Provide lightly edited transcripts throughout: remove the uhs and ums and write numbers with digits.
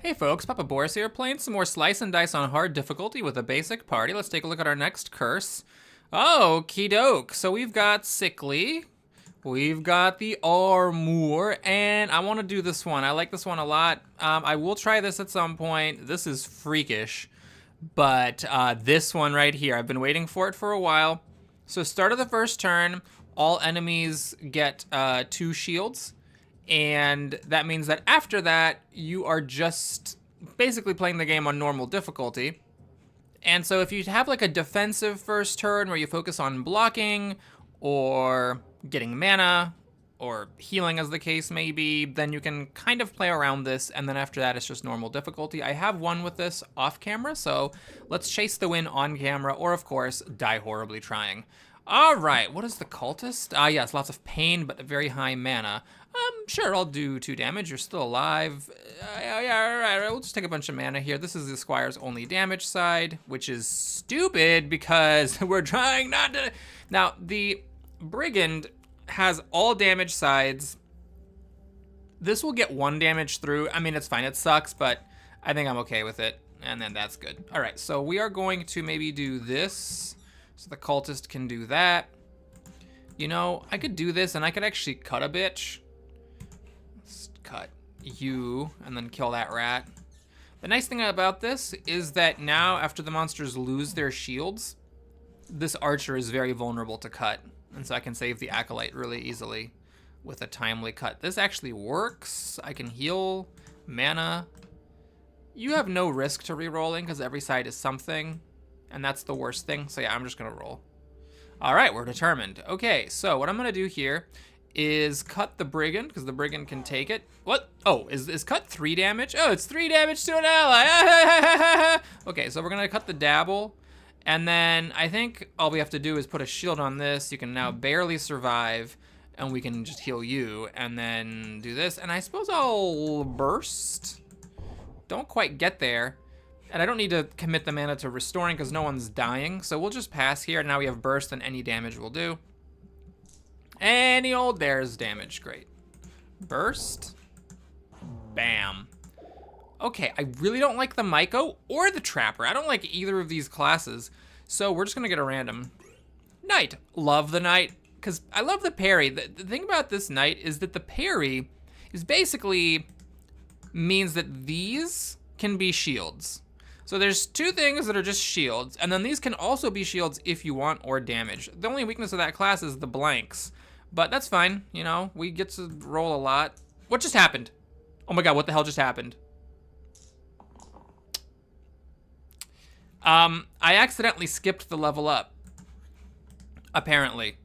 Hey folks, Papa Boris here, playing some more Slice and Dice on hard difficulty with a basic party. Let's take a look at our next curse. Okie doke. So we've got Sickly, we've got the Armour, and I want to do this one. I like this one a lot. I will try this at some point. This is freakish, but this one right here, I've been waiting for it for a while. So start of the first turn, all enemies get 2 shields. And that means that after that, you are just basically playing the game on normal difficulty. And so if you have like a defensive first turn where you focus on blocking or getting mana or healing as the case may be, then you can kind of play around this. And then after that, it's just normal difficulty. I have won with this off camera, so let's chase the win on camera or of course, die horribly trying. All right, what is the cultist? Yes, lots of pain, but very high mana. Sure, I'll do 2 damage. You're still alive. Yeah, all right, we'll just take a bunch of mana here. This is the Squire's only damage side, which is stupid because we're trying not to... Now, the Brigand has all damage sides. This will get 1 damage through. I mean, it's fine. It sucks, but I think I'm okay with it, and then that's good. All right, so we are going to maybe do this, so the cultist can do that. You know, I could do this, and I could actually cut a bitch. Let's cut you, and then kill that rat. The nice thing about this is that now, after the monsters lose their shields, this archer is very vulnerable to cut. And so I can save the acolyte really easily with a timely cut. This actually works. I can heal mana. You have no risk to re-rolling because every side is something. And that's the worst thing. So yeah, I'm just gonna roll. All right, we're determined. Okay, so what I'm gonna do here is cut the Brigand, because the Brigand can take it. What? Oh, is cut 3 damage? Oh, it's 3 damage to an ally. Okay, so we're gonna cut the dabble. And then I think all we have to do is put a shield on this. You can now barely survive, and we can just heal you, and then do this. And I suppose I'll burst. Don't quite get there. And I don't need to commit the mana to restoring because no one's dying. So we'll just pass here. Now we have burst and any damage will do. Any old, there's damage, great. Burst, bam. Okay, I really don't like the Myco or the Trapper. I don't like either of these classes. So we're just gonna get a random Knight. Love the Knight, because I love the parry. The thing about this Knight is that the parry is basically means that these can be shields. So there's 2 things that are just shields, and then these can also be shields if you want, or damage. The only weakness of that class is the blanks, but that's fine, you know, we get to roll a lot. What just happened? Oh my god, what the hell just happened? I accidentally skipped the level up, apparently.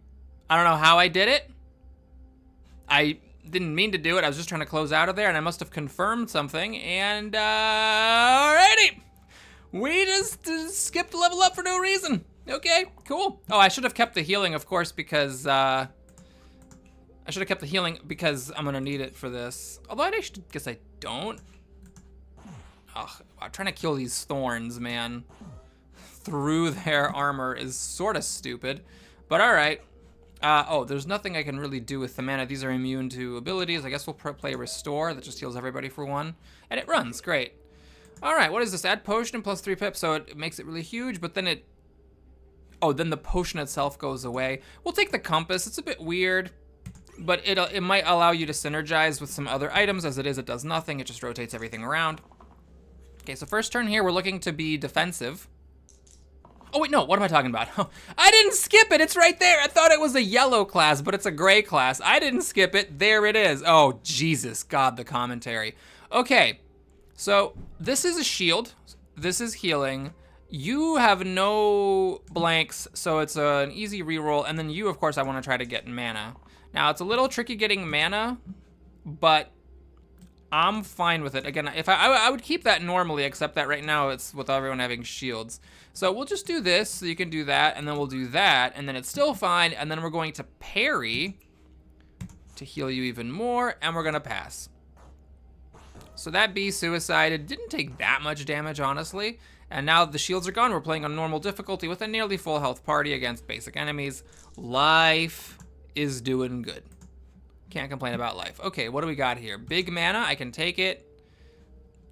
I don't know how I did it. I didn't mean to do it, I was just trying to close out of there, and I must have confirmed something, and alrighty! We just skipped the level up for no reason. Okay, cool. Oh, I should have kept the healing, of course, because I'm gonna need it for this. Although I guess I don't. Ugh, I'm trying to kill these thorns, man. Through their armor is sort of stupid, but all right. Oh, there's nothing I can really do with the mana. These are immune to abilities. I guess we'll play Restore. That just heals everybody for 1. And it runs, great. All right, what is this? Add potion plus 3 pips, so it makes it really huge, but then then the potion itself goes away. We'll take the compass. It's a bit weird, but it might allow you to synergize with some other items. As it is, it does nothing. It just rotates everything around. Okay, so first turn here, we're looking to be defensive. Oh wait, no, what am I talking about? I didn't skip it, it's right there. I thought it was a yellow class, but it's a gray class. I didn't skip it, there it is. Oh, Jesus, God, the commentary. Okay, so this is a shield, this is healing. You have no blanks, so it's an easy reroll, and then you, of course, I wanna try to get mana. Now, it's a little tricky getting mana, but I'm fine with it. Again, if I would keep that normally, except that right now it's with everyone having shields. So we'll just do this, so you can do that, and then we'll do that, and then it's still fine, and then we're going to parry to heal you even more, and we're gonna pass. So that bee suicided, didn't take that much damage, honestly, and now the shields are gone. We're playing on normal difficulty with a nearly full health party against basic enemies. Life is doing good. Can't complain about life. Okay, what do we got here? Big mana, I can take it.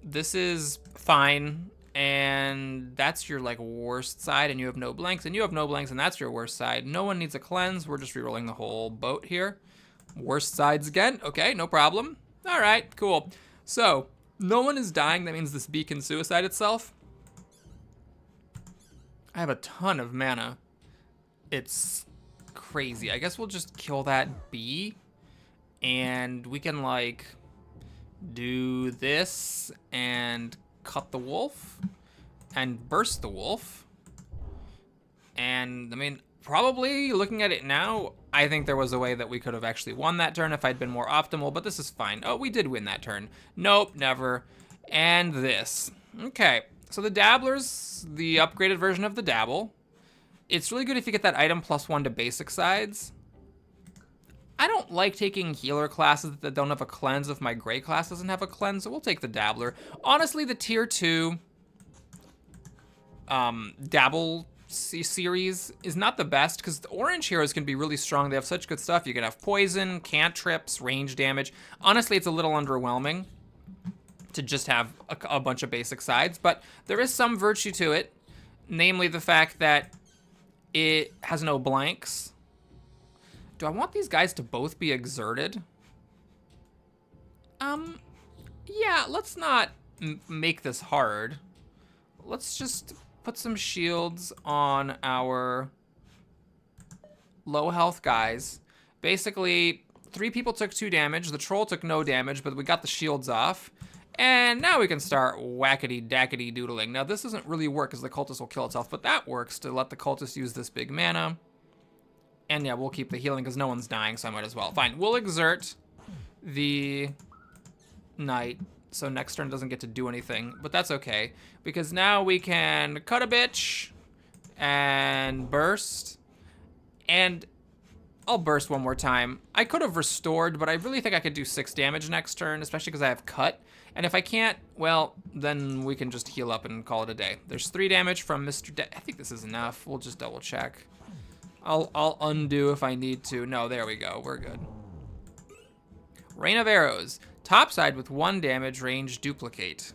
this is fine. And that's your, like, worst side, and you have no blanks, and you have no blanks, and that's your worst side. No one needs a cleanse. We're just rerolling the whole boat here. Worst sides again. Okay, no problem. All right, cool. So, no one is dying. That means this bee can suicide itself. I have a ton of mana. It's crazy. I guess we'll just kill that bee, and we can, like, do this and cut the wolf and burst the wolf. And I mean, probably looking at it now, I think there was a way that we could have actually won that turn if I'd been more optimal, but this is fine. Oh, we did win that turn. Nope, never. And this. Okay, so the Dabbler's the upgraded version of the Dabble. It's really good if you get that item +1 to basic sides. I don't like taking healer classes that don't have a cleanse if my gray class doesn't have a cleanse, so we'll take the Dabbler. Honestly, the tier 2 Dabble series is not the best because the orange heroes can be really strong. They have such good stuff. You can have poison, cantrips, range damage. Honestly, it's a little underwhelming to just have a bunch of basic sides, but there is some virtue to it, namely the fact that it has no blanks. Do I want these guys to both be exerted? Yeah, let's not make this hard. Let's just put some shields on our low health guys. Basically, 3 people took 2 damage. The troll took no damage, but we got the shields off. And now we can start whackety-dackety doodling. Now, this doesn't really work because the cultist will kill itself, but that works to let the cultist use this big mana. And yeah, we'll keep the healing because no one's dying, so I might as well. Fine, we'll exert the knight, so next turn doesn't get to do anything, but that's okay. Because now we can cut a bitch and burst. And I'll burst one more time. I could have restored, but I really think I could do 6 damage next turn, especially because I have cut. And if I can't, well, then we can just heal up and call it a day. There's 3 damage from Mr. I think this is enough. We'll just double check. I'll undo if I need to. No, there we go. We're good. Rain of Arrows. Top side with 1 damage, range duplicate.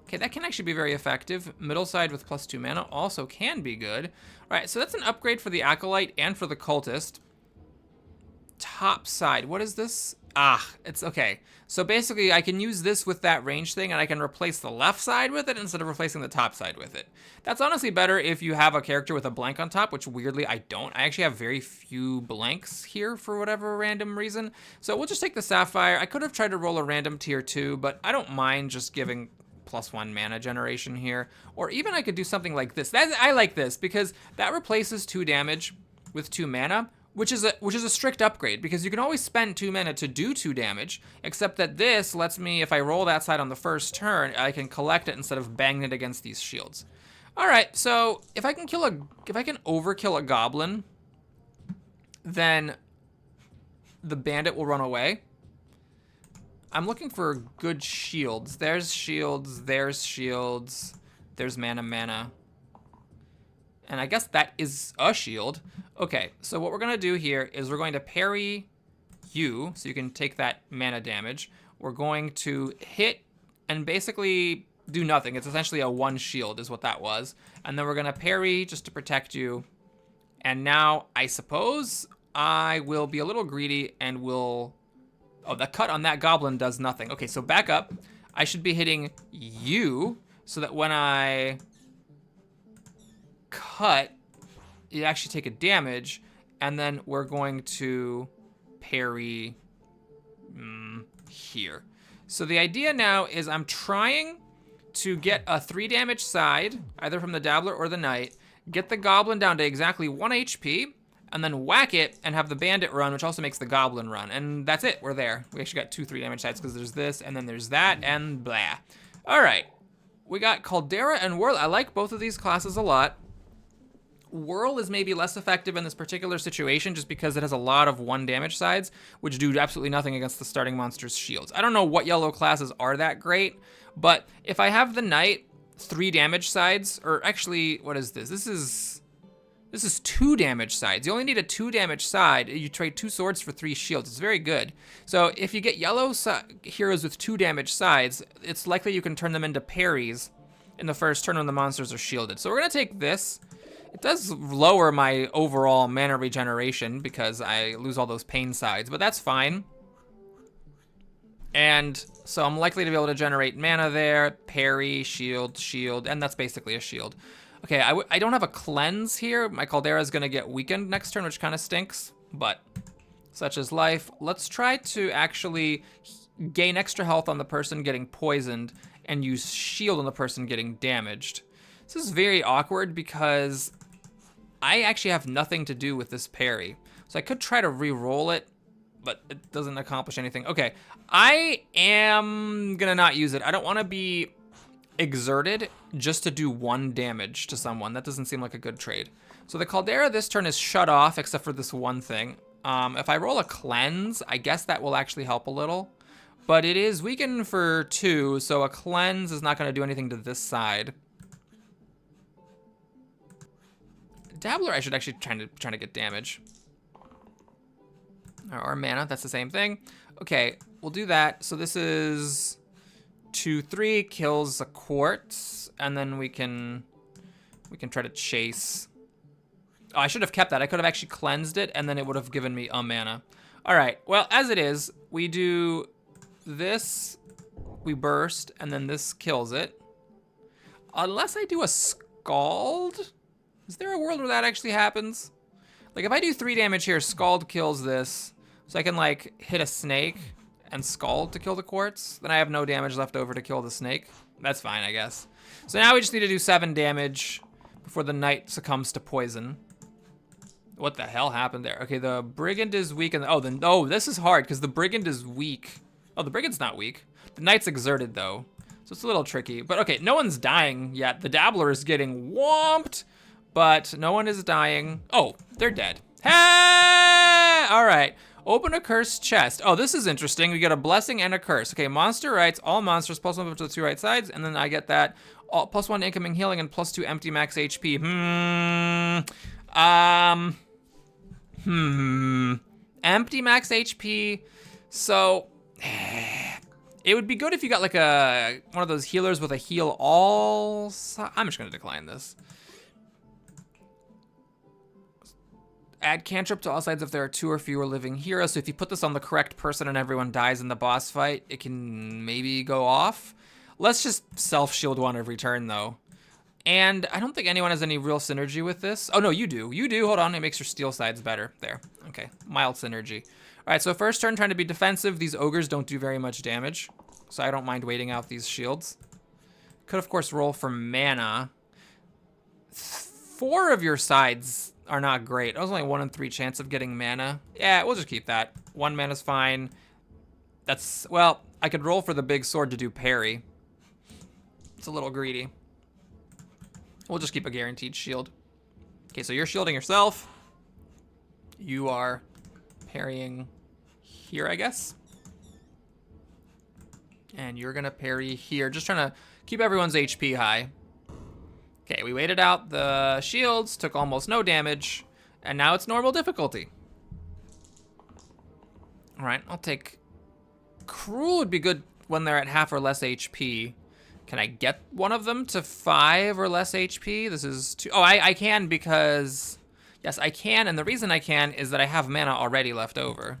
Okay, that can actually be very effective. Middle side with +2 mana also can be good. All right, so that's an upgrade for the Acolyte and for the Cultist. Top side, what is this? It's okay. So basically, I can use this with that range thing, and I can replace the left side with it instead of replacing the top side with it. That's honestly better if you have a character with a blank on top, which weirdly I don't. I actually have very few blanks here for whatever random reason. So we'll just take the Sapphire. I could have tried to roll a random tier 2, but I don't mind just giving +1 mana generation here. Or even I could do something like this. I like this because that replaces 2 damage with 2 mana, which is a strict upgrade because you can always spend 2 mana to do 2 damage, except that this lets me, if I roll that side on the first turn, I can collect it instead of banging it against these shields. All right, so if I can overkill a goblin, then the bandit will run away. I'm looking for good shields. There's shields, there's mana. And I guess that is a shield. Okay, so what we're gonna do here is we're going to parry you, so you can take that mana damage. We're going to hit and basically do nothing. It's essentially a 1 shield is what that was. And then we're gonna parry just to protect you. And now I suppose I will be a little greedy and will, oh, the cut on that goblin does nothing. Okay, so back up. I should be hitting you so that when I cut, you actually take a damage, and then we're going to parry here. So the idea now is I'm trying to get a 3 damage side, either from the Dabbler or the Knight, get the Goblin down to exactly 1 HP, and then whack it and have the Bandit run, which also makes the Goblin run. And that's it, we're there. We actually got 2 3 damage sides because there's this, and then there's that, and blah. All right, we got Caldera and Whirl. I like both of these classes a lot. Whirl is maybe less effective in this particular situation just because it has a lot of 1 damage sides, which do absolutely nothing against the starting monster's shields. I don't know what yellow classes are that great, but if I have the Knight, 3 damage sides, or actually, what is this? This is This is 2 damage sides. You only need a 2 damage side. You trade 2 swords for 3 shields. It's very good. So if you get yellow heroes with 2 damage sides, it's likely you can turn them into parries in the first turn when the monsters are shielded. So we're gonna take this. It does lower my overall mana regeneration because I lose all those pain sides, but that's fine. And so I'm likely to be able to generate mana there, parry, shield, shield, and that's basically a shield. Okay, I don't have a cleanse here. My Caldera is gonna get weakened next turn, which kind of stinks, but such is life. Let's try to actually gain extra health on the person getting poisoned and use shield on the person getting damaged. This is very awkward because I actually have nothing to do with this parry. So I could try to re-roll it, but it doesn't accomplish anything. Okay, I am gonna not use it. I don't wanna be exerted just to do 1 damage to someone. That doesn't seem like a good trade. So the Caldera this turn is shut off except for this one thing. If I roll a cleanse, I guess that will actually help a little. But it is weakened for 2, so a cleanse is not gonna do anything to this side. Dabbler, I should actually try to get damage. Or mana, that's the same thing. Okay, we'll do that. So this is 2/3 kills a quartz, and then we can try to chase. Oh, I should have kept that. I could have actually cleansed it, and then it would have given me a mana. All right, well, as it is, we do this, we burst, and then this kills it. Unless I do a scald? Is there a world where that actually happens? Like, if I do 3 damage here, scald kills this, so I can, like, hit a snake and scald to kill the quartz, then I have no damage left over to kill the snake. That's fine, I guess. So now we just need to do 7 damage before the knight succumbs to poison. What the hell happened there? Okay, the brigand is weak, and oh, this is hard because the brigand is weak. Oh, the brigand's not weak. The knight's exerted though, so it's a little tricky. But okay, no one's dying yet. The dabbler is getting whomped, but no one is dying. Oh, they're dead. Hey! All right. Open a cursed chest. Oh, this is interesting. We get a blessing and a curse. Okay, monster writes all monsters +1 up to the 2 right sides, and then I get that +1 incoming healing and +2 empty max HP. Empty max HP. So it would be good if you got like one of those healers with a heal all. I'm just gonna decline this. Add cantrip to all sides if there are 2 or fewer living heroes. So if you put this on the correct person and everyone dies in the boss fight, it can maybe go off. Let's just self-shield 1 every turn though. And I don't think anyone has any real synergy with this. Oh no, you do. You do, hold on, it makes your steel sides better. There, okay, mild synergy. All right, so first turn trying to be defensive. These ogres don't do very much damage, so I don't mind waiting out these shields. Could of course roll for mana. 4 of your sides are not great. That was only 1 in 3 chance of getting mana. Yeah, we'll just keep that. 1 mana's fine. That's, well, I could roll for the big sword to do parry. It's a little greedy. We'll just keep a guaranteed shield. Okay, so you're shielding yourself. You are parrying here, I guess. And you're gonna parry here. Just trying to keep everyone's HP high. Okay, we waited out the shields, took almost no damage, and now it's normal difficulty. All right, I'll take... Cruel would be good when they're at half or less HP. Can I get one of them to 5 or less HP? This is 2. Oh, I can because... Yes, I can, and the reason I can is that I have mana already left over.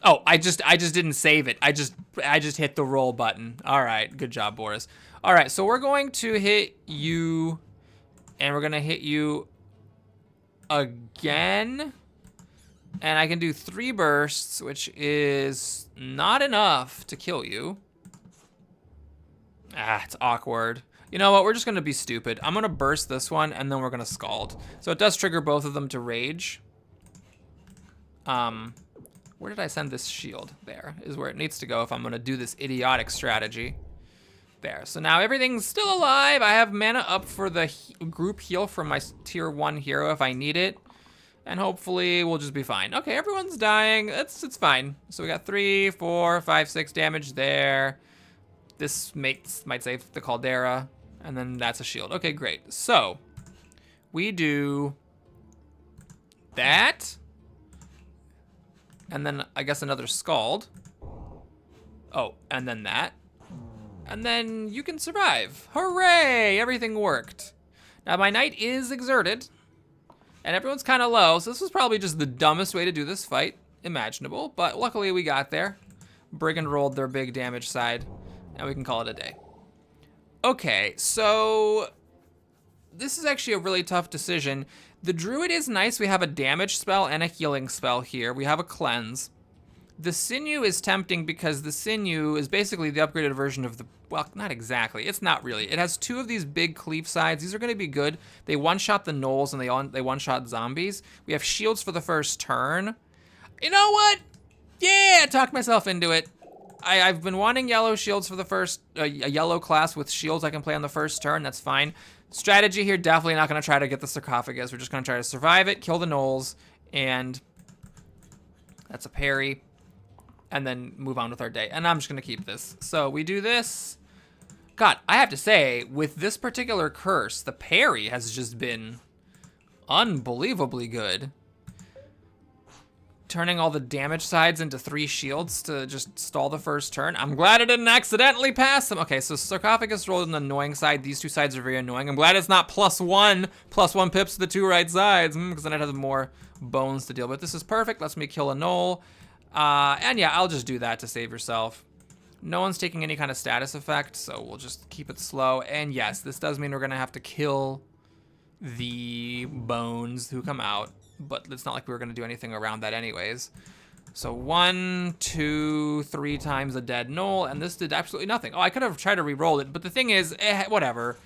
Oh, I just didn't save it. I just hit the roll button. All right, good job, Boris. All right, so we're going to hit you, and we're gonna hit you again. And I can do 3 bursts, which is not enough to kill you. Ah, it's awkward. You know what, we're just gonna be stupid. I'm gonna burst this one, and then we're gonna scald. So it does trigger both of them to rage. Where did I send this shield? There is where it needs to go if I'm gonna do this idiotic strategy. There, so now everything's still alive. I have mana up for the group heal from my tier 1 hero if I need it. And hopefully we'll just be fine. Okay, everyone's dying, it's fine. So we got 3, 4, 5, 6 damage there. This might save the Caldera, and then that's a shield. Okay, great. So we do that. And then I guess another Scald. Oh, and then that. And then you can survive. Hooray! Everything worked. Now my knight is exerted. And everyone's kind of low, so this was probably just the dumbest way to do this fight imaginable. But luckily we got there. Brigand rolled their big damage side. And we can call it a day. Okay, so this is actually a really tough decision. The Druid is nice. We have a damage spell and a healing spell here. We have a cleanse. The Sinew is tempting because the Sinew is basically the upgraded version of the, well, not exactly. It's not really. It has two of these big cleave sides. These are going to be good. They one-shot the gnolls and they one-shot zombies. We have shields for the first turn. You know what? Yeah, I talked myself into it. I've been wanting yellow shields for the first, a yellow class with shields I can play on the first turn. That's fine. Strategy here, definitely not going to try to get the sarcophagus. We're just going to try to survive it, kill the gnolls, and that's a parry. And then move on with our day. And I'm just going to keep this. So we do this. God, I have to say, with this particular curse, the parry has just been unbelievably good. Turning all the damage sides into 3 shields to just stall the first turn. I'm glad I didn't accidentally pass them. Okay, so sarcophagus rolled an annoying side. These 2 sides are very annoying. I'm glad it's not +1 pips to the 2 right sides, because then I'd have more bones to deal with. This is perfect. Lets me kill a gnoll. And yeah, I'll just do that to save yourself. No one's taking any kind of status effect, so we'll just keep it slow. And yes, this does mean we're gonna have to kill the bones who come out, but it's not like we were gonna do anything around that anyways. So 1, 2, 3 times a dead gnoll, and this did absolutely nothing. Oh, I could have tried to re-roll it, but the thing is, whatever.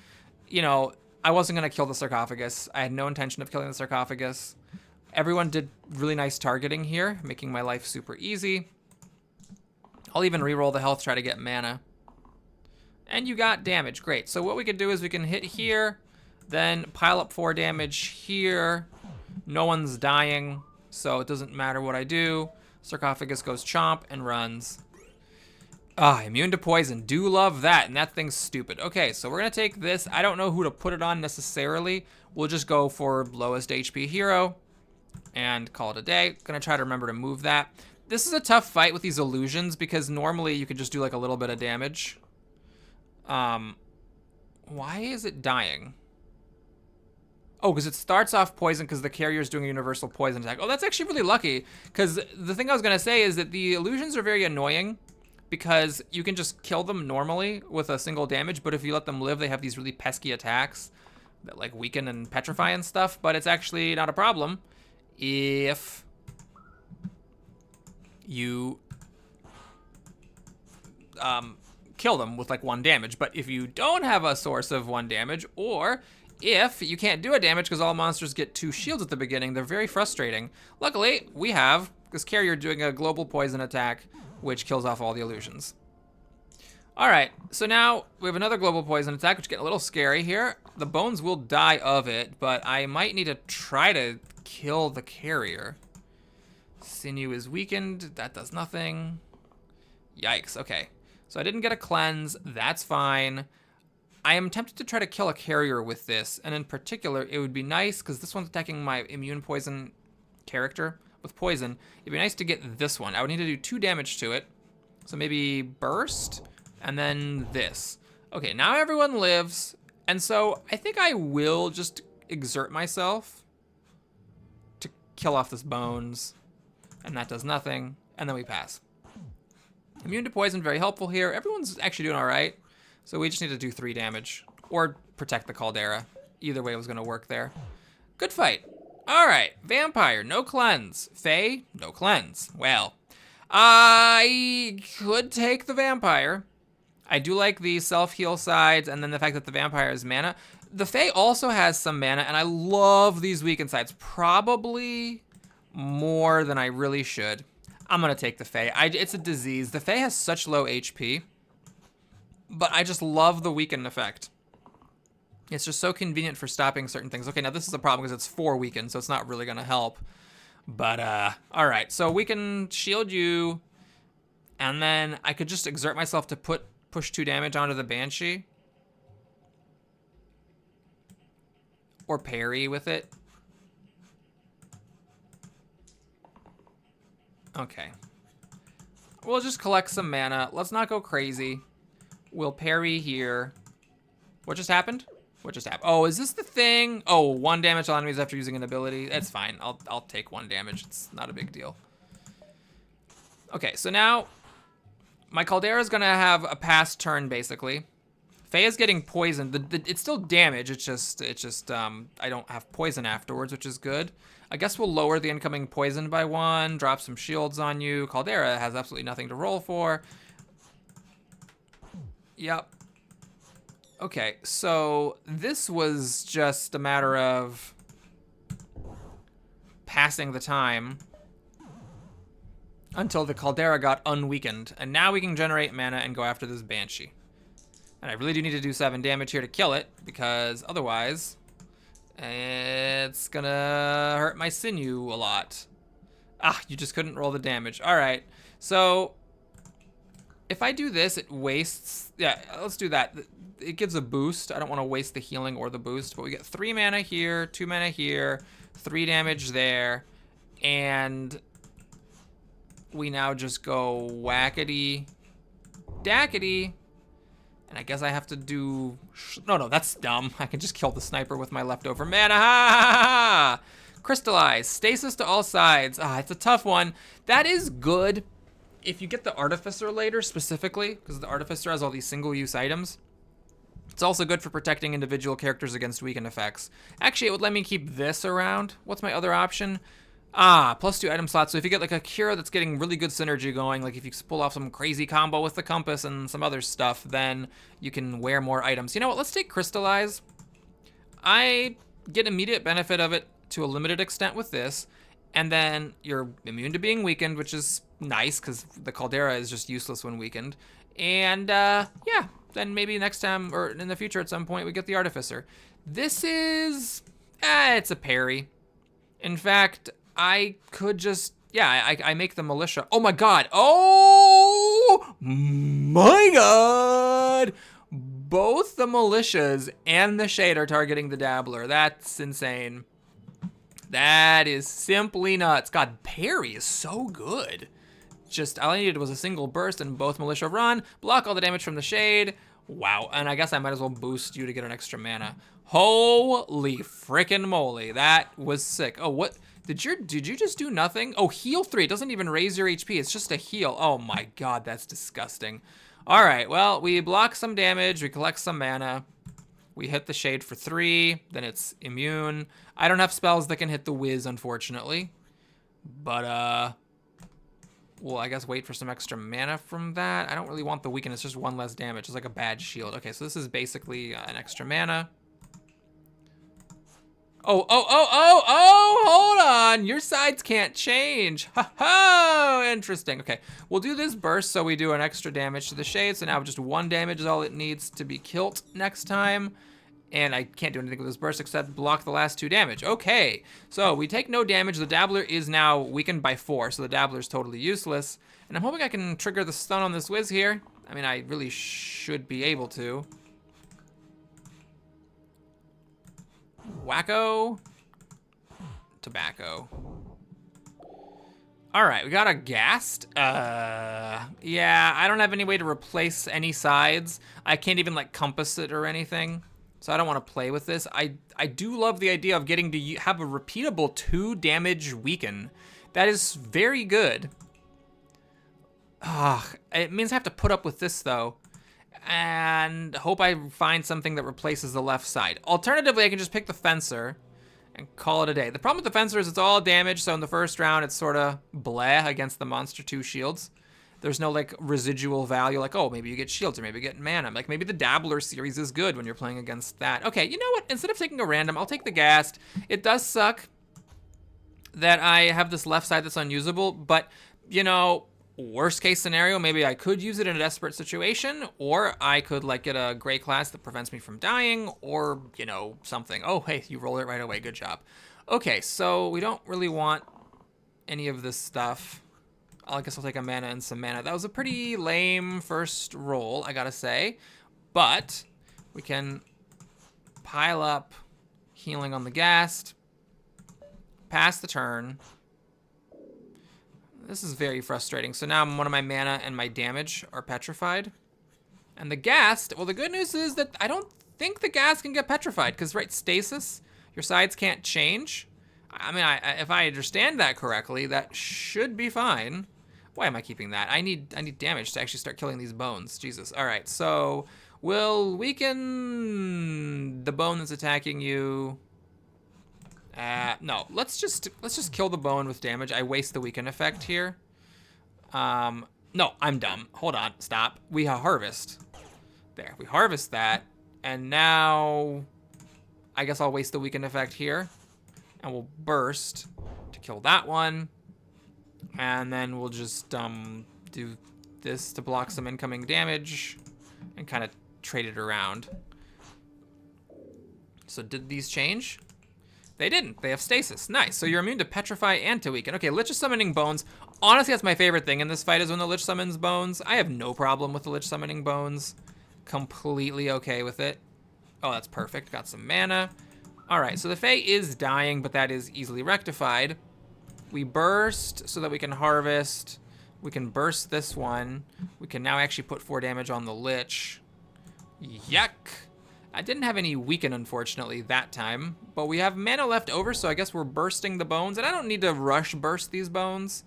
You know, I wasn't gonna kill the sarcophagus. I had no intention of killing the sarcophagus. Everyone did really nice targeting here, making my life super easy. I'll even re-roll the health, try to get mana. And you got damage, great. So what we could do is we can hit here, then pile up 4 damage here. No one's dying, so it doesn't matter what I do. Sarcophagus goes chomp and runs. Ah, immune to poison, do love that, and that thing's stupid. Okay, so we're gonna take this. I don't know who to put it on necessarily. We'll just go for lowest HP hero and call it a day. Gonna try to remember to move that. This is a tough fight with these illusions because normally you could just do like a little bit of damage. Why is it dying? Oh, because it starts off poison because the carrier's doing a universal poison attack. Oh, that's actually really lucky, because the thing I was gonna say is that the illusions are very annoying because you can just kill them normally with a single damage, but if you let them live, they have these really pesky attacks that like weaken and petrify and stuff, but it's actually not a problem if you kill them with like 1 damage. But if you don't have a source of 1 damage, or if you can't do a damage because all monsters get 2 shields at the beginning, they're very frustrating. Luckily, we have this carrier doing a global poison attack, which kills off all the illusions. All right, so now we have another global poison attack, which is getting a little scary here. The bones will die of it, but I might need to try to kill the carrier. Sinew is weakened, that does nothing. Yikes, okay. So I didn't get a cleanse, that's fine. I am tempted to try to kill a carrier with this, and in particular, it would be nice, because this one's attacking my immune poison character with poison. It'd be nice to get this one. I would need to do 2 damage to it. So maybe burst, and then this. Okay, now everyone lives, and so I think I will just exert myself to kill off this bones, and that does nothing, and then we pass. Immune to poison, very helpful here. Everyone's actually doing all right. So we just need to do 3 damage or protect the caldera. Either way was gonna work there. Good fight. All right, vampire, no cleanse. Fae, no cleanse. Well, I could take the vampire. I do like the self-heal sides and then the fact that the vampire is mana. The Fae also has some mana, and I love these weakened sides. Probably more than I really should. I'm gonna take the Fae. It's a disease. The Fae has such low HP, but I just love the weakened effect. It's just so convenient for stopping certain things. Okay, now this is a problem because it's 4 weakened, so it's not really gonna help. But, all right, so we can shield you, and then I could just exert myself to push 2 damage onto the Banshee. Or parry with it. Okay. We'll just collect some mana. Let's not go crazy. We'll parry here. What just happened? What just happened? Oh, is this the thing? Oh, 1 damage on enemies after using an ability. That's fine. I'll take 1 damage. It's not a big deal. Okay, so now my Caldera is gonna have a pass turn basically. Faye is getting poisoned. It's still damage. It's just I don't have poison afterwards, which is good. I guess we'll lower the incoming poison by 1. Drop some shields on you. Caldera has absolutely nothing to roll for. Yep. Okay, so this was just a matter of passing the time until the Caldera got unweakened. And now we can generate mana and go after this Banshee. And I really do need to do 7 damage here to kill it, because otherwise it's gonna hurt my sinew a lot. Ah, you just couldn't roll the damage. All right, so if I do this, it wastes, yeah, let's do that. It gives a boost. I don't want to waste the healing or the boost, but we get 3 mana here, 2 mana here, 3 damage there, and we now just go whackety dackety. And I guess I have to do... No, that's dumb. I can just kill the sniper with my leftover mana. Ha, ha, ha, ha. Crystallize. Stasis to all sides. Ah, it's a tough one. That is good if you get the Artificer later, specifically, because the Artificer has all these single-use items. It's also good for protecting individual characters against weakened effects. Actually, it would let me keep this around. What's my other option? Ah, +2 item slots. So if you get like a Cure that's getting really good synergy going, like if you pull off some crazy combo with the Compass and some other stuff, then you can wear more items. You know what? Let's take Crystallize. I get immediate benefit of it to a limited extent with this, and then you're immune to being weakened, which is nice because the Caldera is just useless when weakened. And yeah, then maybe next time or in the future at some point we get the Artificer. This is, it's a parry. In fact, I could just, yeah, I make the Militia. Oh my god. Oh my god. Both the Militias and the Shade are targeting the Dabbler. That's insane. That is simply nuts. God, parry is so good. Just, all I needed was a single burst and both Militia run, block all the damage from the Shade. Wow, and I guess I might as well boost you to get an extra mana. Holy frickin' moly, that was sick. Oh, what? Did you just do nothing? Oh, heal 3. It doesn't even raise your HP. It's just a heal. Oh my god, that's disgusting. All right, well, we block some damage. We collect some mana. We hit the Shade for 3. Then it's immune. I don't have spells that can hit the Whiz, unfortunately. But, well, I guess wait for some extra mana from that. I don't really want the weaken. It's just 1 less damage. It's like a bad shield. Okay, so this is basically an extra mana. Oh, hold on. Your sides can't change. Ha ha, interesting. Okay, we'll do this burst so we do an extra damage to the Shade. So now just 1 damage is all it needs to be killed next time. And I can't do anything with this burst except block the last 2 damage. Okay, so we take no damage. The Dabbler is now weakened by 4, so the Dabbler is totally useless. And I'm hoping I can trigger the stun on this Whiz here. I mean, I really should be able to. Wacko. Tobacco. All right, we got a Ghast. Yeah, I don't have any way to replace any sides. I can't even like compass it or anything. So I don't want to play with this. I do love the idea of getting to have a repeatable 2 damage weaken. That is very good. It means I have to put up with this though. And hope I find something that replaces the left side. Alternatively, I can just pick the Fencer and call it a day. The problem with the Fencer is it's all damage, so in the first round, it's sort of bleh against the Monster 2 shields. There's no, like, residual value, like, oh, maybe you get shields or maybe you get mana. Like, maybe the Dabbler series is good when you're playing against that. Okay, you know what? Instead of taking a random, I'll take the Ghast. It does suck that I have this left side that's unusable, but, you know, worst case scenario, maybe I could use it in a desperate situation, or I could like get a gray class that prevents me from dying, or, you know, something. Oh, hey, you rolled it right away. Good job. Okay, so we don't really want any of this stuff. I guess I'll take a mana and some mana. That was a pretty lame first roll, I gotta say, but we can pile up Healing on the Ghast. Pass the turn. This is very frustrating. So now one of my mana and my damage are petrified. And the Ghast, well, the good news is that I don't think the Ghast can get petrified, because, right, stasis, your sides can't change. I mean, if I understand that correctly, that should be fine. Why am I keeping that? I need damage to actually start killing these bones. Jesus. All right, so we'll weaken the bone that's attacking you. No, let's just kill the bone with damage. I waste the weaken effect here. No, I'm dumb. Hold on, stop. We harvest. There, we harvest that, and now I guess I'll waste the weaken effect here, and we'll burst to kill that one, and then we'll just do this to block some incoming damage, and kind of trade it around. So did these change? They didn't. They have stasis. Nice. So you're immune to petrify and to weaken. Okay, Lich is summoning bones. Honestly, that's my favorite thing in this fight is when the Lich summons bones. I have no problem with the Lich summoning bones. Completely okay with it. Oh, that's perfect. Got some mana. All right, so the Fae is dying, but that is easily rectified. We burst so that we can harvest. We can burst this one. We can now actually put 4 damage on the Lich. Yuck. I didn't have any weaken, unfortunately, that time. But we have mana left over, so I guess we're bursting the bones. And I don't need to rush burst these bones.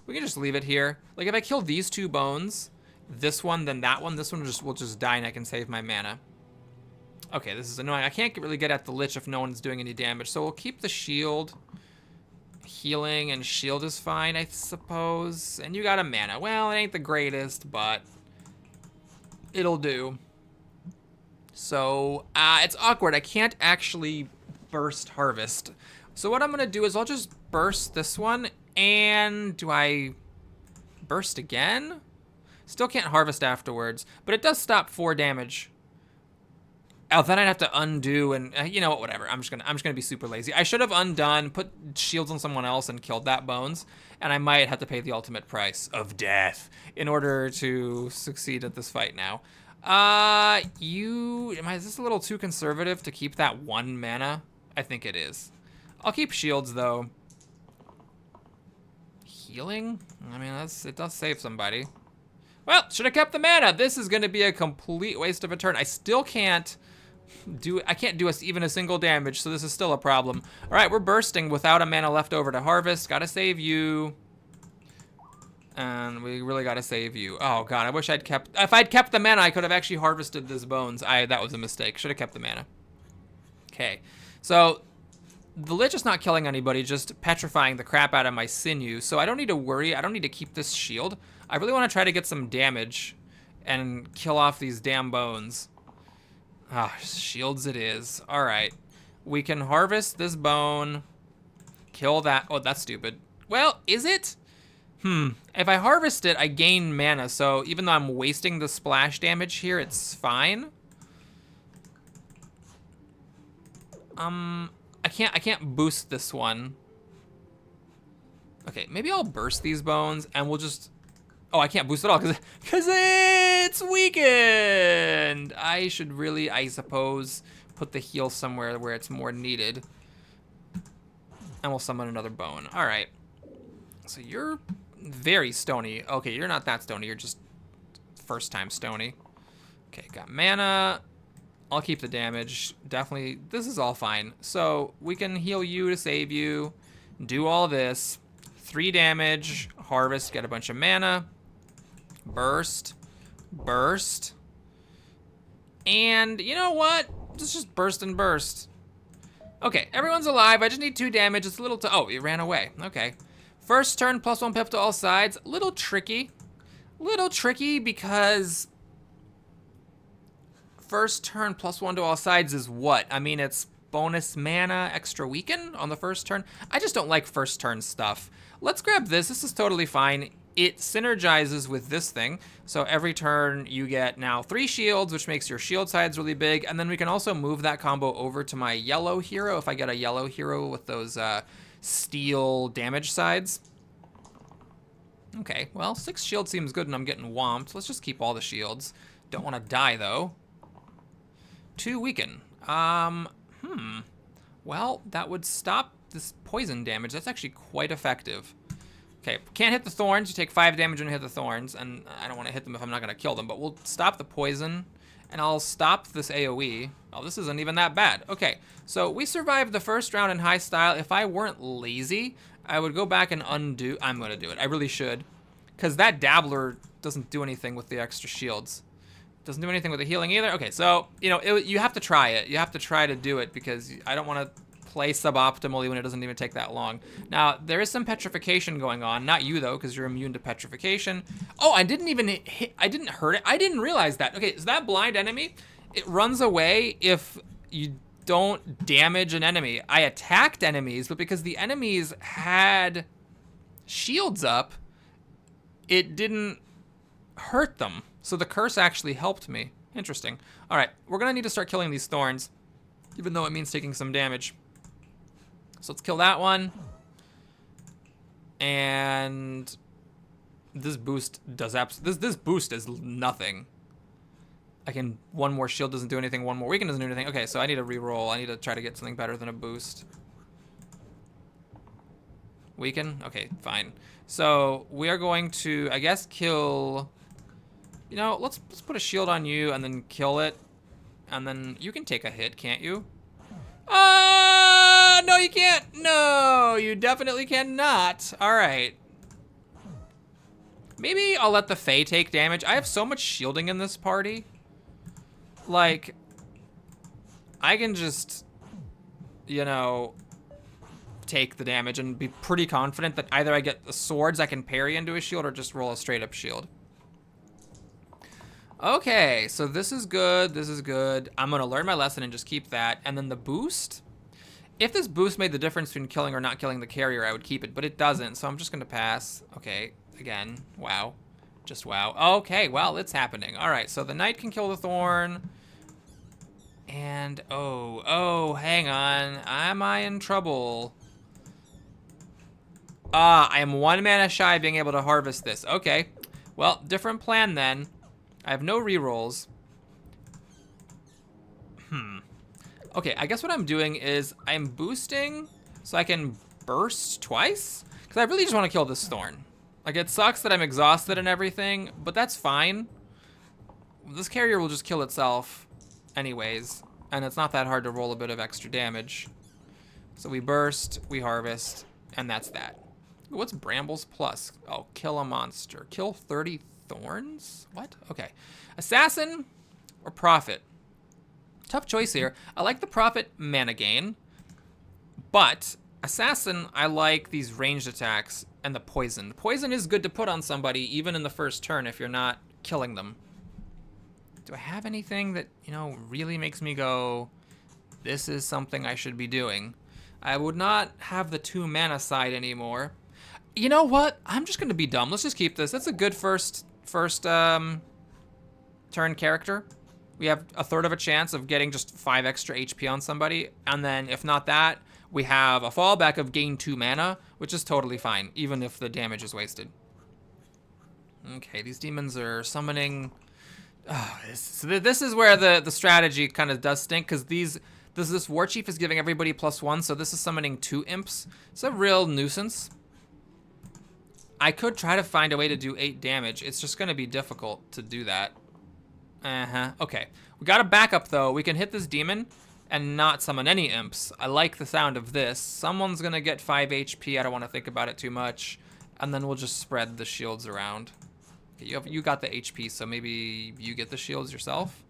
We can just leave it here. Like, if I kill these 2 bones, this one, then that one, this one will just die and I can save my mana. Okay, this is annoying. I can't really get at the Lich if no one's doing any damage. So we'll keep the shield. Healing and shield is fine, I suppose. And you got a mana. Well, it ain't the greatest, but it'll do. So, it's awkward. I can't actually burst harvest. So what I'm gonna do is I'll just burst this one, and do I burst again? Still can't harvest afterwards, but it does stop 4 damage. Oh, then I'd have to undo, and you know what, whatever. I'm just gonna be super lazy. I should have undone, put shields on someone else, and killed that bones, and I might have to pay the ultimate price of death in order to succeed at this fight now. Is this a little too conservative to keep that 1 mana? I think it is. I'll keep shields though. Healing? I mean, it does save somebody. Well, should have kept the mana. This is gonna be a complete waste of a turn. I still can't do even a single damage, so this is still a problem. All right, we're bursting without a mana left over to harvest. Gotta save you. And we really gotta save you. Oh god, I wish if I'd kept the mana, I could have actually harvested these bones. That was a mistake. Should have kept the mana. Okay, so the Lich is not killing anybody, just petrifying the crap out of my sinew. So I don't need to worry. I don't need to keep this shield. I really want to try to get some damage and kill off these damn bones. Ah, shields it is. All right, we can harvest this bone. Kill that. Oh, that's stupid. Well, is it? If I harvest it, I gain mana, so even though I'm wasting the splash damage here, it's fine. I can't boost this one. Okay, maybe I'll burst these bones and we'll just... Oh, I can't boost it all because it's weakened. I should really, I suppose, put the heal somewhere where it's more needed. And we'll summon another bone. All right. So you're very stony. Okay, you're not that stony. You're just first time stony. Okay, got mana. I'll keep the damage. Definitely, this is all fine. So we can heal you to save you. Do all this. 3 damage. Harvest, get a bunch of mana. Burst. Burst. And you know what? Let's just burst and burst. Okay, everyone's alive. I just need 2 damage. It's a little... Oh, it ran away. Okay. First turn, +1 pip to all sides. Little tricky. Little tricky because first turn +1 to all sides is what? I mean, it's bonus mana, extra weaken on the first turn. I just don't like first turn stuff. Let's grab this. This is totally fine. It synergizes with this thing. So every turn you get now 3 shields, which makes your shield sides really big. And then we can also move that combo over to my yellow hero if I get a yellow hero with those steel damage sides. Okay, well, 6 shield seems good and I'm getting whomped. Let's just keep all the shields. Don't want to die though. 2 weaken. What Well, that would stop this poison damage. That's actually quite effective. Okay, can't hit the thorns. You take 5 damage when you hit the thorns, and I don't want to hit them if I'm not going to kill them, but we'll stop the poison, and I'll stop this AoE. Oh, this isn't even that bad. Okay, so we survived the first round in high style. If I weren't lazy, I would go back and undo. I'm going to do it. I really should, because that Dabbler doesn't do anything with the extra shields. Doesn't do anything with the healing either. Okay, so, you know, you have to try it. You have to try to do it, because I don't want to play suboptimally when it doesn't even take that long. Now, there is some petrification going on. Not you, though, because you're immune to petrification. Oh, I didn't even hit, I didn't hurt it. I didn't realize that. Okay, so that blind enemy, it runs away if you don't damage an enemy. I attacked enemies, but because the enemies had shields up, it didn't hurt them. So the curse actually helped me. Interesting. All right, we're going to need to start killing these thorns, even though it means taking some damage. So let's kill that one. And this boost does this boost is nothing. I can, one more shield doesn't do anything, one more weaken doesn't do anything. Okay, so I need to re-roll. I need to try to get something better than a boost. Weaken? Okay, fine. So we are going to, I guess, kill, you know, let's put a shield on you and then kill it. And then you can take a hit, can't you? No, you can't. No, you definitely cannot. All right. Maybe I'll let the Fae take damage. I have so much shielding in this party. Like, I can just, you know, take the damage and be pretty confident that either I get the swords I can parry into a shield or just roll a straight up shield. Okay, so this is good, this is good. I'm gonna learn my lesson and just keep that. And then the boost, if this boost made the difference between killing or not killing the carrier, I would keep it, but it doesn't, so I'm just gonna pass. Okay, again, wow, just wow. Okay, well, it's happening. All right, so the knight can kill the thorn. And, oh, hang on, am I in trouble? I am 1 mana shy of being able to harvest this. Okay, well, different plan then. I have no rerolls. Okay, I guess what I'm doing is I'm boosting so I can burst twice, because I really just want to kill this thorn. Like, it sucks that I'm exhausted and everything, but that's fine. This carrier will just kill itself anyways, and it's not that hard to roll a bit of extra damage. So we burst, we harvest, and that's that. What's Brambles Plus? Oh, kill a monster. Kill 30 thorns? What? Okay. Assassin or Prophet? Tough choice here. I like the Prophet mana gain, but Assassin, I like these ranged attacks and the poison. The poison is good to put on somebody even in the first turn if you're not killing them. Do I have anything that, you know, really makes me go, this is something I should be doing? I would not have the 2 mana side anymore. You know what? I'm just gonna be dumb. Let's just keep this. That's a good first turn character. We have a third of a chance of getting just 5 extra HP on somebody, and then if not that, we have a fallback of gain 2 mana, which is totally fine, even if the damage is wasted. Okay, these demons are summoning. Oh, this is where the strategy kind of does stink, because this war chief is giving everybody +1, so this is summoning 2 imps. It's a real nuisance. I could try to find a way to do 8 damage. It's just gonna be difficult to do that. Okay. We got a backup though. We can hit this demon and not summon any imps. I like the sound of this. Someone's gonna get 5 HP. I don't want to think about it too much. And then we'll just spread the shields around. Okay, you got the HP, so maybe you get the shields yourself.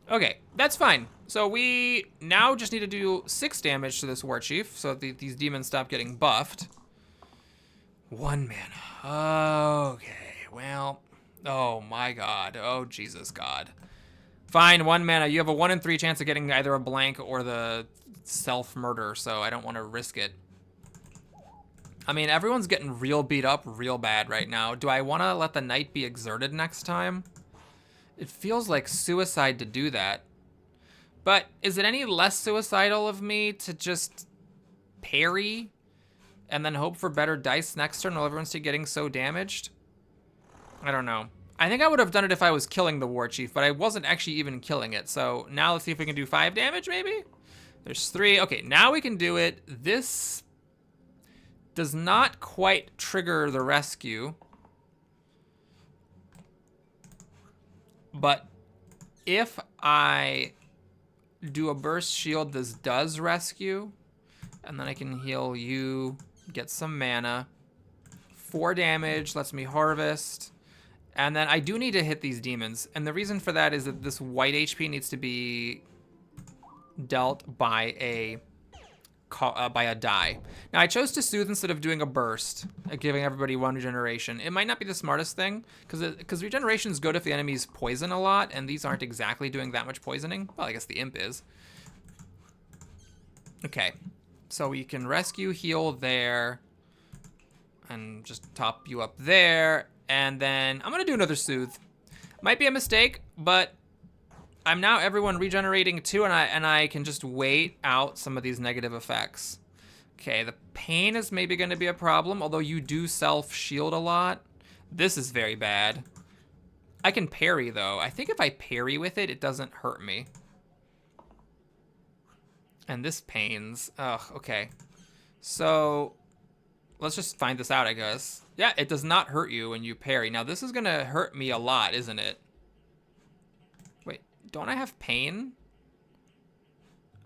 Okay, that's fine. So we now just need to do 6 damage to this war chief so that these demons stop getting buffed. 1 mana. Okay, well, oh my god. Oh, Jesus God. Fine, 1 mana. You have a 1 in 3 chance of getting either a blank or the self-murder, so I don't want to risk it. I mean, everyone's getting real beat up real bad right now. Do I want to let the knight be exerted next time? It feels like suicide to do that. But is it any less suicidal of me to just parry and then hope for better dice next turn while everyone's still getting so damaged? I don't know. I think I would have done it if I was killing the war chief, but I wasn't actually even killing it. So now let's see if we can do 5 damage, maybe? There's 3. Okay, now we can do it. This does not quite trigger the rescue. But if I do a burst shield, this does rescue. And then I can heal you, get some mana. 4 damage, lets me harvest. And then I do need to hit these demons. And the reason for that is that this white HP needs to be dealt by a die. Now, I chose to soothe instead of doing a burst, giving everybody 1 regeneration. It might not be the smartest thing, because regeneration is good if the enemies poison a lot, and these aren't exactly doing that much poisoning. Well, I guess the imp is. Okay, so we can rescue, heal there, and just top you up there, and then I'm gonna do another soothe. Might be a mistake, but I'm now everyone regenerating too, and I can just wait out some of these negative effects. Okay, the pain is maybe gonna be a problem, although you do self-shield a lot. This is very bad. I can parry though. I think if I parry with it, it doesn't hurt me. And this pains. Ugh, okay. So let's just find this out, I guess. Yeah, it does not hurt you when you parry. Now this is gonna hurt me a lot, isn't it? Wait, don't I have pain?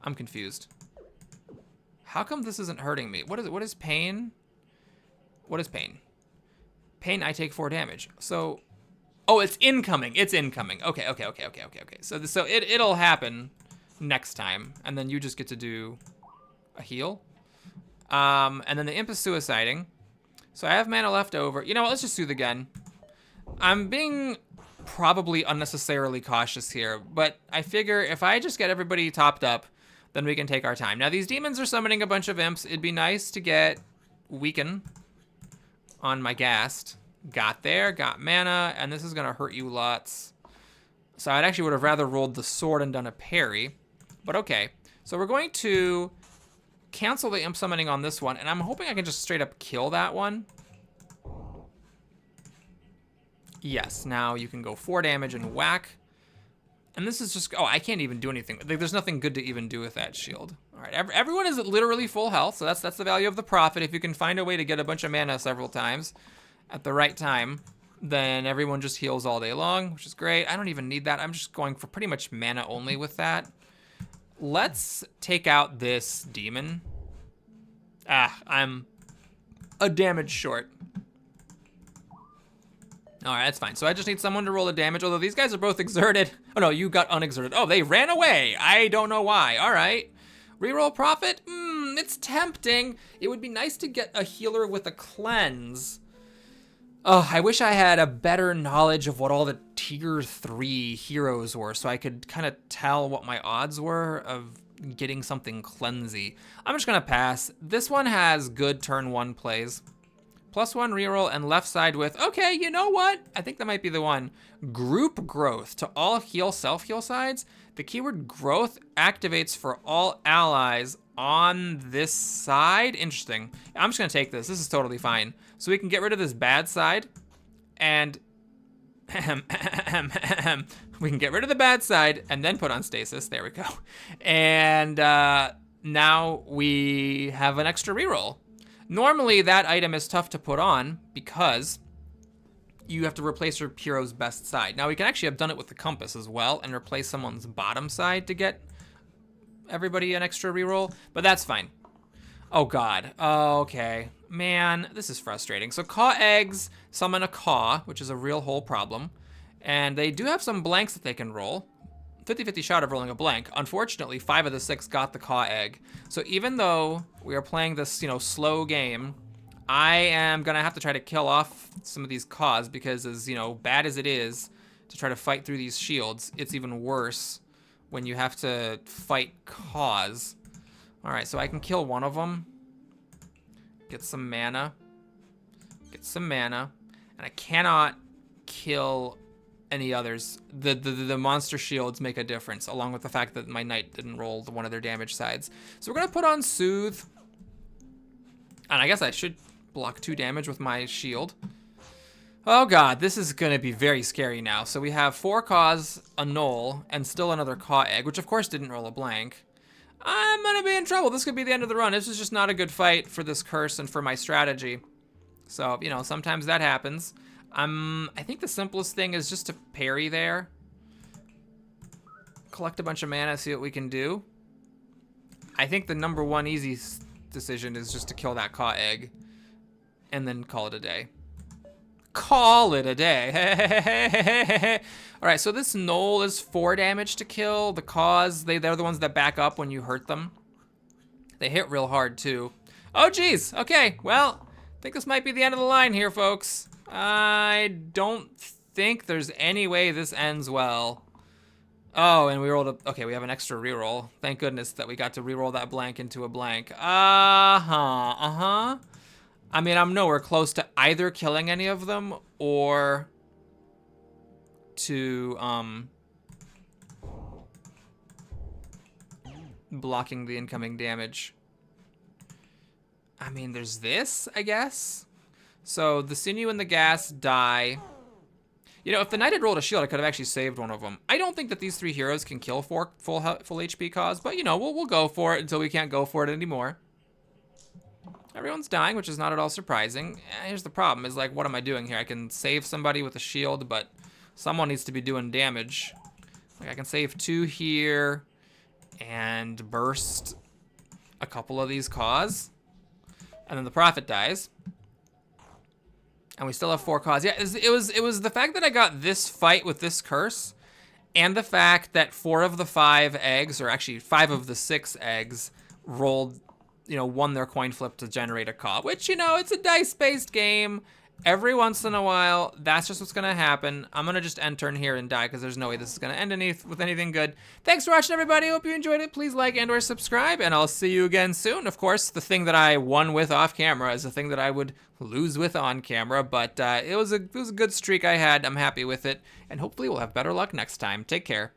I'm confused. How come this isn't hurting me? What is pain? What is pain? Pain, I take 4 damage. So, oh, it's incoming. It's incoming. Okay. So it'll happen next time, and then you just get to do a heal. And then the imp is suiciding. So I have mana left over. You know what, let's just soothe again. I'm being probably unnecessarily cautious here, but I figure if I just get everybody topped up, then we can take our time. Now these demons are summoning a bunch of imps. It'd be nice to get Weaken on my Ghast. Got there, got mana, and this is gonna hurt you lots. So I actually would have rather rolled the sword and done a parry, but okay. So we're going to cancel the imp summoning on this one, and I'm hoping I can just straight up kill that one. Yes, now you can go 4 damage and whack. And this is just, oh, I can't even do anything. There's nothing good to even do with that shield. All right, everyone is literally full health, so that's the value of the Prophet. If you can find a way to get a bunch of mana several times at the right time, then everyone just heals all day long, which is great. I don't even need that. I'm just going for pretty much mana only with that. Let's take out this demon. I'm a damage short. All right, that's fine. So I just need someone to roll the damage, although these guys are both exerted. Oh no, you got unexerted. Oh, they ran away. I don't know why. All right. Reroll Prophet? It's tempting. It would be nice to get a healer with a cleanse. Oh, I wish I had a better knowledge of what all the tier 3 heroes were so I could kind of tell what my odds were of getting something cleansy. I'm just gonna pass. This one has good turn 1 plays. +1 reroll and left side with, okay, you know what? I think that might be the one. Group growth to all heal self-heal sides. The keyword growth activates for all allies on this side. Interesting. I'm just gonna take this. This is totally fine. So we can get rid of this bad side and we can get rid of the bad side and then put on stasis. There we go. And now we have an extra reroll. Normally, that item is tough to put on because you have to replace your hero's best side. Now, we can actually have done it with the compass as well and replace someone's bottom side to get everybody an extra reroll, but that's fine. Oh, God. Oh, okay. Man, this is frustrating. So, Caw eggs summon a Caw, which is a real whole problem, and they do have some blanks that they can roll. 50-50 shot of rolling a blank. Unfortunately, 5 of the 6 got the Caw egg. So even though we are playing this, slow game, I am gonna have to try to kill off some of these Caws because as, bad as it is to try to fight through these shields, it's even worse when you have to fight Caws. All right, so I can kill one of them. Get some mana. And I cannot kill any others. The monster shields make a difference, along with the fact that my knight didn't roll one of their damage sides. So we're gonna put on Soothe. And I guess I should block 2 damage with my shield. Oh God, this is gonna be very scary now. So we have 4 Caws, a Null, and still another Caw egg, which of course didn't roll a blank. I'm gonna be in trouble. This could be the end of the run. This is just not a good fight for this curse and for my strategy. So, you know, sometimes that happens. I think the simplest thing is just to parry there. Collect a bunch of mana, see what we can do. I think the number one easy decision is just to kill that Caw egg. And then call it a day. Call it a day. Alright, so this Knoll is 4 damage to kill. The Caws, they're the ones that back up when you hurt them. They hit real hard, too. Oh, geez. Okay, well, I think this might be the end of the line here, folks. I don't think there's any way this ends well. Oh, and we rolled a... Okay, we have an extra reroll. Thank goodness that we got to reroll that blank into a blank. I mean, I'm nowhere close to either killing any of them or to, blocking the incoming damage. I mean, there's this, I guess? So the Sinew and the Gas die. You know, if the Knight had rolled a shield, I could have actually saved one of them. I don't think that these 3 heroes can kill 4 full HP Caws, but, you know, we'll go for it until we can't go for it anymore. Everyone's dying, which is not at all surprising. Here's the problem, is like, what am I doing here? I can save somebody with a shield, but someone needs to be doing damage. Like, I can save 2 here and burst a couple of these Caws. And then the Prophet dies. And we still have 4 Caws. Yeah, it was the fact that I got this fight with this curse, and the fact that 4 of the 5 eggs, or actually 5 of the 6 eggs, rolled, you know, won their coin flip to generate a Caw. Which, you know, it's a dice-based game. Every once in a while, that's just what's gonna happen. I'm gonna just end turn here and die, because there's no way this is gonna end with anything good. Thanks for watching, everybody. Hope you enjoyed it. Please like and/or subscribe, and I'll see you again soon. Of course, the thing that I won with off camera is the thing that I would lose with on camera, but it was a good streak I had. I'm happy with it, and hopefully we'll have better luck next time. Take care.